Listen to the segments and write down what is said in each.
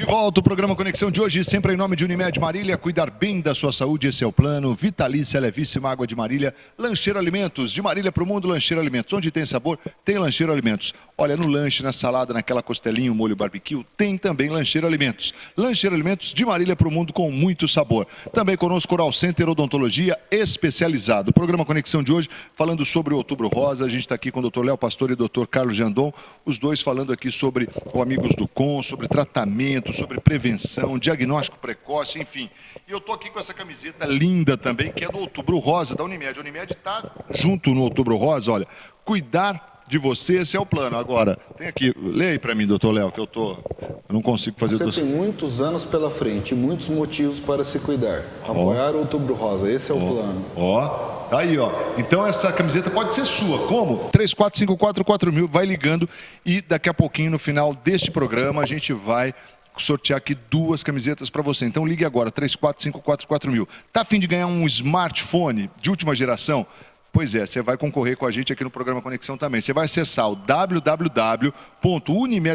volta o programa Conexão de hoje, sempre em nome de Unimed Marília, cuidar bem da sua saúde, esse é o plano. Vitalícia, levíssima água de Marília, Lancheiro Alimentos, de Marília para o mundo, Lancheiro Alimentos. Onde tem sabor, tem Lancheiro Alimentos. Olha, no lanche, na salada, naquela costelinha, molho barbecue, tem também Lancheiro Alimentos. Lancheiro Alimentos, de Marília para o mundo, com muito sabor. Também conosco Oral Center Odontologia especializado. O programa Conexão de hoje, falando sobre o Outubro Rosa, a gente está aqui com o Dr. Léo Pastor e o Dr. Carlos Jandon, os dois falando aqui sobre o Amigos do Com, sobre tratamento, sobre prevenção, diagnóstico precoce, enfim. E eu estou aqui com essa camiseta linda também, que é do Outubro Rosa, da Unimed. A Unimed está junto no Outubro Rosa, olha, cuidar de você, esse é o plano. Agora, tem aqui, leia aí para mim, doutor Léo, que eu não consigo fazer... Você tem muitos anos pela frente, muitos motivos para se cuidar. Apoiar o Outubro Rosa, esse é o plano. Tá aí, ó. Então essa camiseta pode ser sua. Como? 34544000, vai ligando e daqui a pouquinho, no final deste programa, a gente vai sortear aqui 2 camisetas para você. Então ligue agora, 34544000. Tá a fim de ganhar um smartphone de última geração? Pois é, você vai concorrer com a gente aqui no programa Conexão também. Você vai acessar o www.unimed,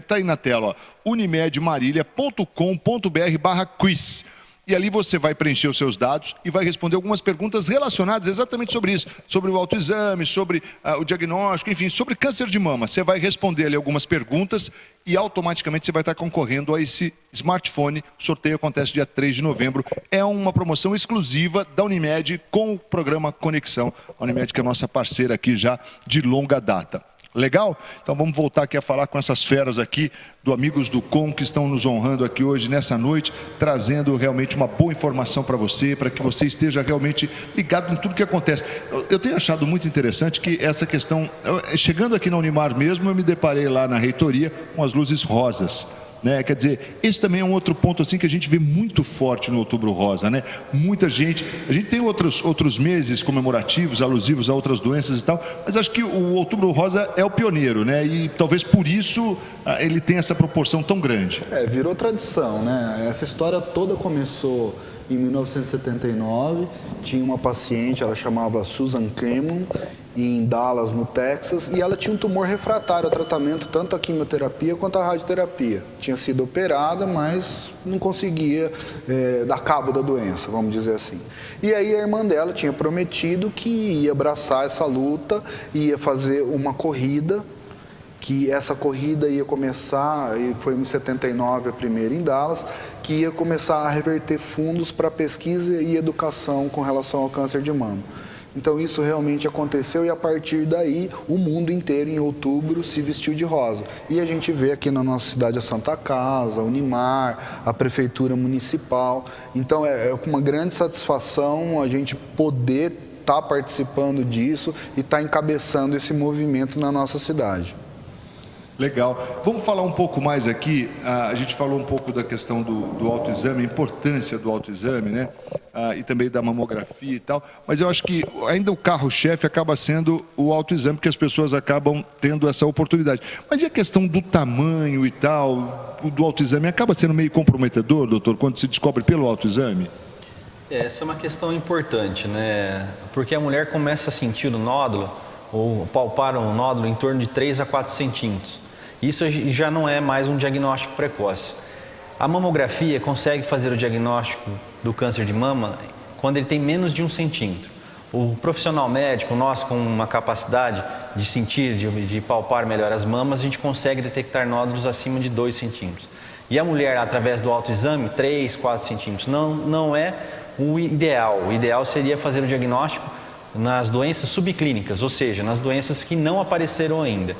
tá aí na tela, ó, unimedmarilia.com.br/quiz. E ali você vai preencher os seus dados e vai responder algumas perguntas relacionadas exatamente sobre isso, sobre o autoexame, sobre o diagnóstico, enfim, sobre câncer de mama. Você vai responder ali algumas perguntas e automaticamente você vai estar concorrendo a esse smartphone. O sorteio acontece dia 3 de novembro. É uma promoção exclusiva da Unimed com o programa Conexão. A Unimed que é nossa parceira aqui já de longa data. Legal? Então vamos voltar aqui a falar com essas feras aqui do Amigos do Com, que estão nos honrando aqui hoje, nessa noite, trazendo realmente uma boa informação para você, para que você esteja realmente ligado em tudo que acontece. Eu tenho achado muito interessante que essa questão, chegando aqui na Unimar mesmo, eu me deparei lá na reitoria com as luzes rosas. Né? Quer dizer, esse também é um outro ponto assim que a gente vê muito forte no Outubro Rosa, né? Muita gente, a gente tem outros meses comemorativos, alusivos a outras doenças e tal, mas acho que o Outubro Rosa é o pioneiro, né? E talvez por isso ele tenha essa proporção tão grande. Virou tradição, né? Essa história toda começou em 1979, tinha uma paciente, ela chamava Susan Creman, em Dallas, no Texas, e ela tinha um tumor refratário ao tratamento, tanto a quimioterapia quanto a radioterapia. Tinha sido operada, mas não conseguia dar cabo da doença, vamos dizer assim. E aí a irmã dela tinha prometido que ia abraçar essa luta, ia fazer uma corrida, que essa corrida ia começar, e foi em 79 a primeira em Dallas, que ia começar a reverter fundos para pesquisa e educação com relação ao câncer de mama. Então isso realmente aconteceu e a partir daí o mundo inteiro em outubro se vestiu de rosa. E a gente vê aqui na nossa cidade a Santa Casa, a Unimar, a Prefeitura Municipal. Então é com uma grande satisfação a gente poder estar participando disso e estar encabeçando esse movimento na nossa cidade. Legal. Vamos falar um pouco mais aqui, a gente falou um pouco da questão do autoexame, a importância do autoexame, né? E também da mamografia e tal, mas eu acho que ainda o carro-chefe acaba sendo o autoexame, porque as pessoas acabam tendo essa oportunidade. Mas e a questão do tamanho e tal, do autoexame, acaba sendo meio comprometedor, doutor, quando se descobre pelo autoexame? Essa é uma questão importante, né? Porque a mulher começa a sentir o nódulo, ou palpar um nódulo em torno de 3 a 4 centímetros. Isso já não é mais um diagnóstico precoce. A mamografia consegue fazer o diagnóstico do câncer de mama quando ele tem menos de 1 centímetro. O profissional médico, nós com uma capacidade de sentir, de palpar melhor as mamas, a gente consegue detectar nódulos acima de 2 centímetros. E a mulher, através do autoexame, 3, 4 centímetros. Não é o ideal. O ideal seria fazer o diagnóstico nas doenças subclínicas, ou seja, nas doenças que não apareceram ainda.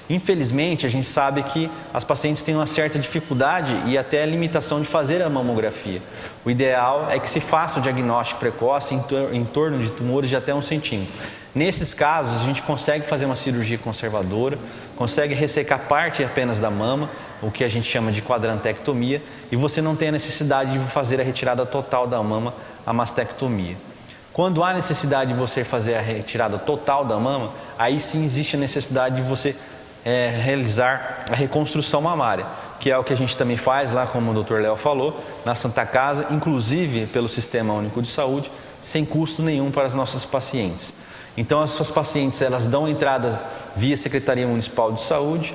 Infelizmente, a gente sabe que as pacientes têm uma certa dificuldade e até limitação de fazer a mamografia. O ideal é que se faça o diagnóstico precoce em torno de tumores de até 1 centímetro. Nesses casos, a gente consegue fazer uma cirurgia conservadora, consegue ressecar parte apenas da mama, o que a gente chama de quadrantectomia, e você não tem a necessidade de fazer a retirada total da mama, a mastectomia. Quando há necessidade de você fazer a retirada total da mama, aí sim existe a necessidade de você realizar a reconstrução mamária, que é o que a gente também faz lá, como o Dr. Léo falou, na Santa Casa, inclusive pelo Sistema Único de Saúde, sem custo nenhum para as nossas pacientes. Então, as pacientes, elas dão entrada via Secretaria Municipal de Saúde,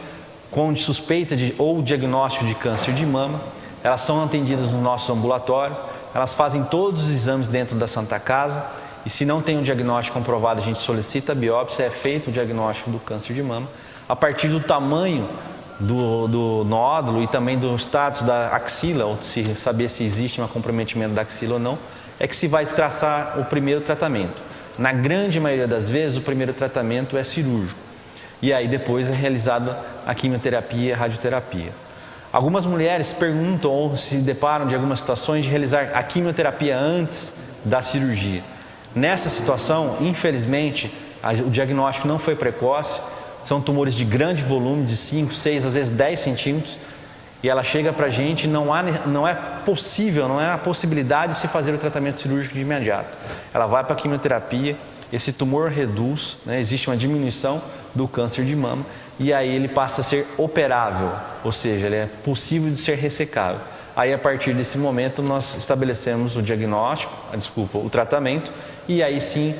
com suspeita ou diagnóstico de câncer de mama, elas são atendidas nos nossos ambulatórios, elas fazem todos os exames dentro da Santa Casa e se não tem um diagnóstico comprovado, a gente solicita a biópsia, é feito o diagnóstico do câncer de mama. A partir do tamanho do nódulo e também do status da axila, ou se saber se existe um comprometimento da axila ou não, é que se vai traçar o primeiro tratamento. Na grande maioria das vezes, o primeiro tratamento é cirúrgico. E aí depois é realizada a quimioterapia e a radioterapia. Algumas mulheres perguntam ou se deparam de algumas situações de realizar a quimioterapia antes da cirurgia. Nessa situação, infelizmente, o diagnóstico não foi precoce, são tumores de grande volume, de 5, 6, às vezes 10 centímetros, e ela chega para a gente, não é possível, não é a possibilidade de se fazer o tratamento cirúrgico de imediato. Ela vai para a quimioterapia, esse tumor reduz, né, existe uma diminuição do câncer de mama, e aí ele passa a ser operável, ou seja, ele é possível de ser ressecável. Aí a partir desse momento nós estabelecemos o diagnóstico, o tratamento, e aí sim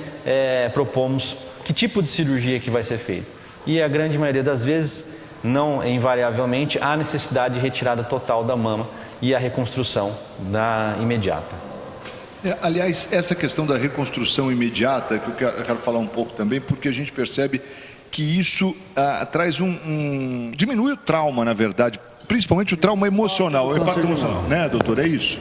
propomos que tipo de cirurgia que vai ser feita. E a grande maioria das vezes, não invariavelmente, há necessidade de retirada total da mama e a reconstrução imediata. Aliás, essa questão da reconstrução imediata, que eu quero falar um pouco também, porque a gente percebe que isso traz diminui o trauma, na verdade, principalmente o trauma emocional, o impacto emocional, né, doutor? É isso?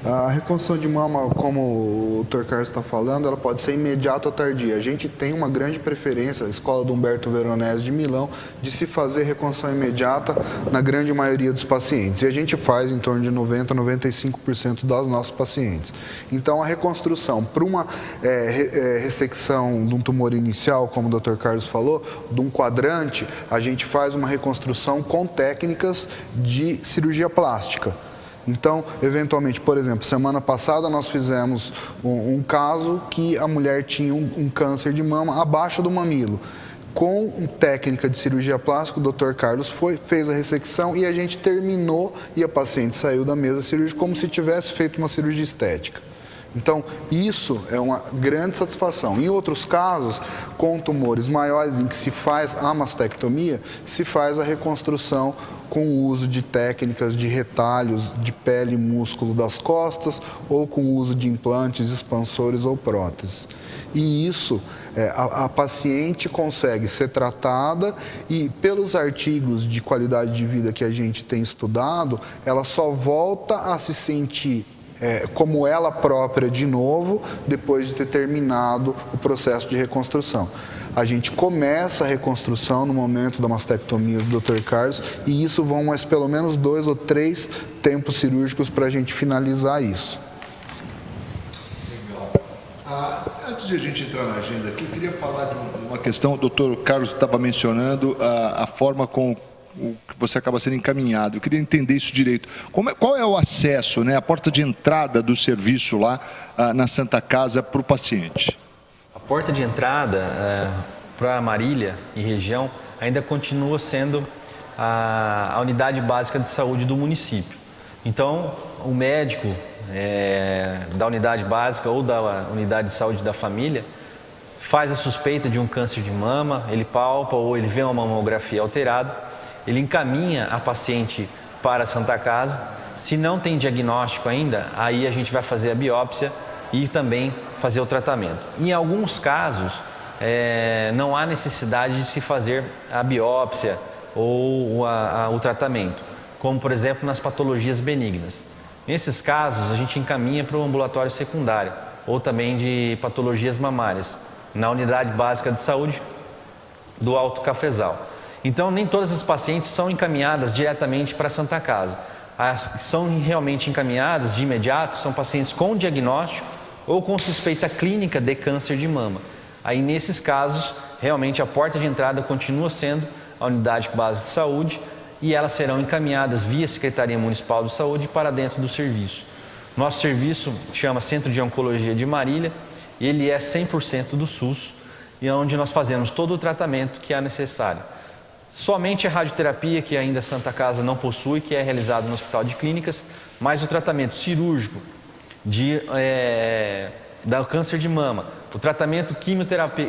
A reconstrução de mama, como o Dr. Carlos está falando, ela pode ser imediata ou tardia. A gente tem uma grande preferência, a escola do Humberto Veronese de Milão, de se fazer reconstrução imediata na grande maioria dos pacientes. E a gente faz em torno de 90% a 95% dos nossos pacientes. Então, a reconstrução para uma ressecção de um tumor inicial, como o Dr. Carlos falou, de um quadrante, a gente faz uma reconstrução com técnicas de cirurgia plástica. Então, eventualmente, por exemplo, semana passada nós fizemos um caso que a mulher tinha um câncer de mama abaixo do mamilo. Com técnica de cirurgia plástica, o Dr. Carlos fez a ressecção e a gente terminou e a paciente saiu da mesa cirúrgica como se tivesse feito uma cirurgia estética. Então, isso é uma grande satisfação. Em outros casos, com tumores maiores em que se faz a mastectomia, se faz a reconstrução com o uso de técnicas de retalhos de pele e músculo das costas ou com o uso de implantes, expansores ou próteses. E isso, a paciente consegue ser tratada e pelos artigos de qualidade de vida que a gente tem estudado, ela só volta a se sentir como ela própria de novo, depois de ter terminado o processo de reconstrução. A gente começa a reconstrução no momento da mastectomia do Dr. Carlos e isso vão mais pelo menos 2 ou 3 tempos cirúrgicos para a gente finalizar isso. Legal. Antes de a gente entrar na agenda aqui, eu queria falar de uma questão, o Dr. Carlos estava mencionando a forma com o que você acaba sendo encaminhado. Eu queria entender isso direito. Qual é o acesso, né, a porta de entrada do serviço lá na Santa Casa para o paciente? A porta de entrada para Marília e região ainda continua sendo a unidade básica de saúde do município. Então, o médico da unidade básica ou da unidade de saúde da família faz a suspeita de um câncer de mama, ele palpa ou ele vê uma mamografia alterada, ele encaminha a paciente para a Santa Casa. Se não tem diagnóstico ainda, aí a gente vai fazer a biópsia e também fazer o tratamento. Em alguns casos, não há necessidade de se fazer a biópsia ou o tratamento, como por exemplo nas patologias benignas. Nesses casos, a gente encaminha para o ambulatório secundário ou também de patologias mamárias, na unidade básica de saúde do Alto Cafezal. Então, nem todas as pacientes são encaminhadas diretamente para a Santa Casa. As que são realmente encaminhadas de imediato são pacientes com diagnóstico ou com suspeita clínica de câncer de mama. Aí, nesses casos, realmente a porta de entrada continua sendo a unidade básica de saúde e elas serão encaminhadas via Secretaria Municipal de Saúde para dentro do serviço. Nosso serviço chama Centro de Oncologia de Marília, ele é 100% do SUS e é onde nós fazemos todo o tratamento que é necessário. Somente a radioterapia, que ainda a Santa Casa não possui, que é realizado no Hospital de Clínicas, mas o tratamento cirúrgico da câncer de mama, o tratamento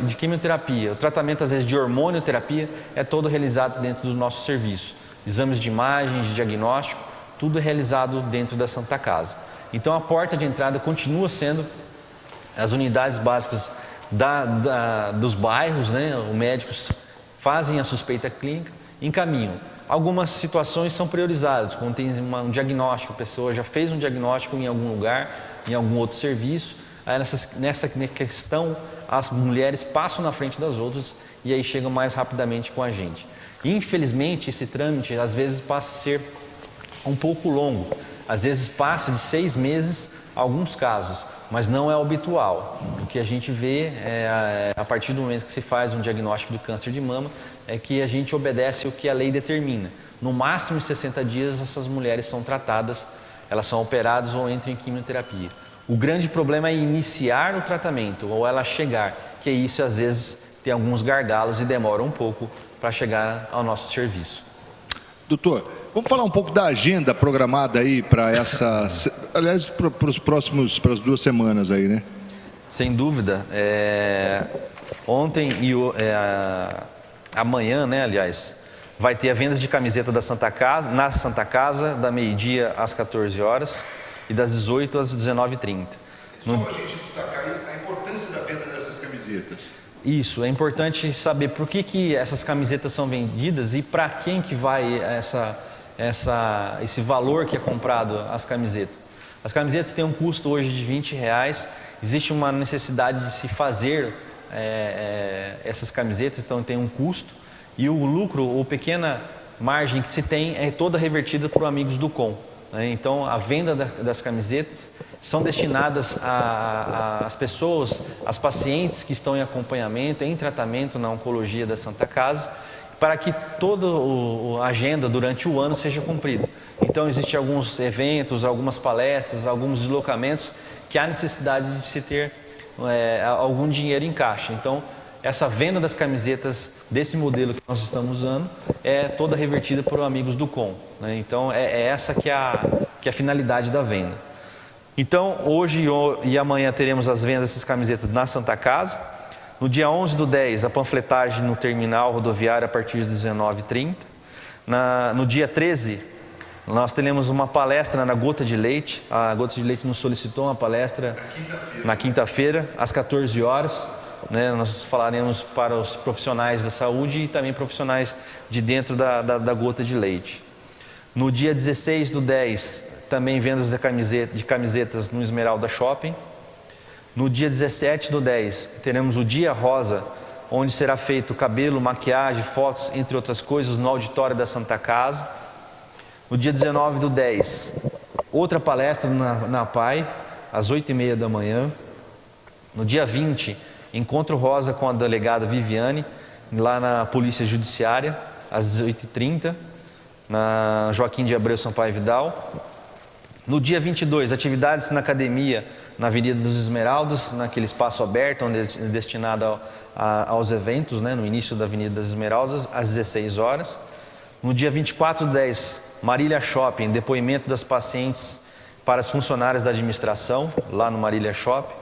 de quimioterapia, o tratamento às vezes de hormonioterapia, é todo realizado dentro do nosso serviço. Exames de imagem, de diagnóstico, tudo é realizado dentro da Santa Casa. Então a porta de entrada continua sendo as unidades básicas dos bairros, né? Os médicos fazem a suspeita clínica, encaminham. Algumas situações são priorizadas, quando tem um diagnóstico, a pessoa já fez um diagnóstico em algum lugar, em algum outro serviço, aí nessa questão as mulheres passam na frente das outras e aí chegam mais rapidamente com a gente. Infelizmente esse trâmite às vezes passa a ser um pouco longo, às vezes passa de 6 meses alguns casos, mas não é habitual. O que a gente vê a partir do momento que se faz um diagnóstico do câncer de mama é que a gente obedece o que a lei determina. No máximo 60 dias essas mulheres são tratadas, elas são operadas ou entram em quimioterapia. O grande problema é iniciar o tratamento ou ela chegar, que isso às vezes tem alguns gargalos e demora um pouco para chegar ao nosso serviço. Doutor, vamos falar um pouco da agenda programada aí para essa, aliás, para as 2 semanas aí, né? Sem dúvida. Ontem e amanhã, né, aliás, vai ter a venda de camiseta da Santa Casa, na Santa Casa, da meio-dia às 14 horas e das 18 às 19h30. Só para a gente destacar aí a importância da venda dessas camisetas. Isso, é importante saber por que essas camisetas são vendidas e para quem que vai esse valor que é comprado as camisetas. As camisetas têm um custo hoje de R$20, existe uma necessidade de se fazer essas camisetas, então tem um custo e o lucro ou pequena margem que se tem é toda revertida para os amigos do Com. Então a venda das camisetas são destinadas às pessoas, às pacientes que estão em acompanhamento, em tratamento na oncologia da Santa Casa, para que toda a agenda durante o ano seja cumprida. Então existem alguns eventos, algumas palestras, alguns deslocamentos que há necessidade de se ter algum dinheiro em caixa. Então essa venda das camisetas desse modelo que nós estamos usando é toda revertida por amigos do Com. Então essa que é a finalidade da venda. Então hoje e amanhã teremos as vendas dessas camisetas na Santa Casa. No dia 11/10 a panfletagem no terminal rodoviário a partir das 19h30. No dia 13 nós teremos uma palestra na Gota de Leite. A Gota de Leite nos solicitou uma palestra na quinta-feira às 14 horas. Nós falaremos para os profissionais da saúde e também profissionais de dentro da Gota de Leite. No dia 16/10, também vendas de camisetas no Esmeralda Shopping. No dia 17/10, teremos o Dia Rosa, onde será feito cabelo, maquiagem, fotos, entre outras coisas, no auditório da Santa Casa. No dia 19/10, outra palestra na PAI, às 8h30 da manhã. No dia 20, encontro rosa com a delegada Viviane, lá na Polícia Judiciária, às 8h30, na Joaquim de Abreu Sampaio Vidal. No dia 22, atividades na academia, na Avenida dos Esmeraldas, naquele espaço aberto, onde é destinado aos eventos, no início da Avenida das Esmeraldas, às 16 horas. No dia 24/10, Marília Shopping, depoimento das pacientes para as funcionárias da administração, lá no Marília Shopping.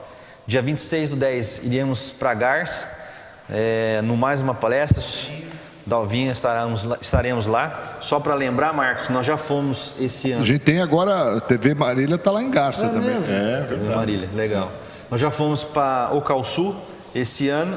Dia 26/10, iremos para Gars, no mais uma palestra, Dalvinha estaremos lá. Só para lembrar, Marcos, nós já fomos esse ano. A gente tem agora, a TV Marília está lá em Garça também. Verdade. Marília, legal. Nós já fomos para Ocalçu esse ano,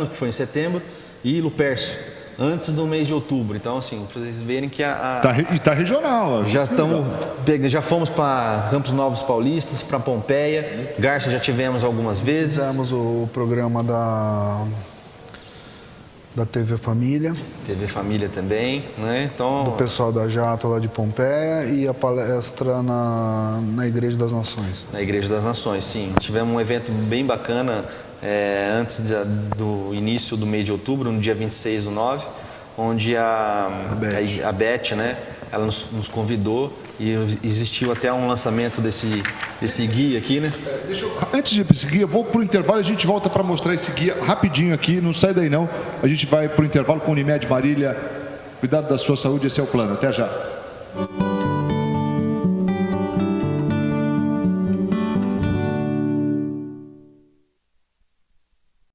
que foi em setembro, e Lupercio, antes do mês de outubro. Então, assim, para vocês verem que Está regional. Já fomos para Campos Novos Paulistas, para Pompeia, Garça já tivemos algumas vezes. Fizemos o programa da TV Família. TV Família também, Então, do pessoal da Jato lá de Pompeia e a palestra na Igreja das Nações. Na Igreja das Nações, sim. Tivemos um evento bem bacana antes do início do mês de outubro, no dia 26/9, onde a Beth, ela nos convidou e existiu até um lançamento desse guia aqui, Antes de ir para esse guia, vou para o intervalo e a gente volta para mostrar esse guia rapidinho aqui, não sai daí não. A gente vai para o intervalo com o Unimed Marília. Cuidado da sua saúde, esse é o plano. Até já.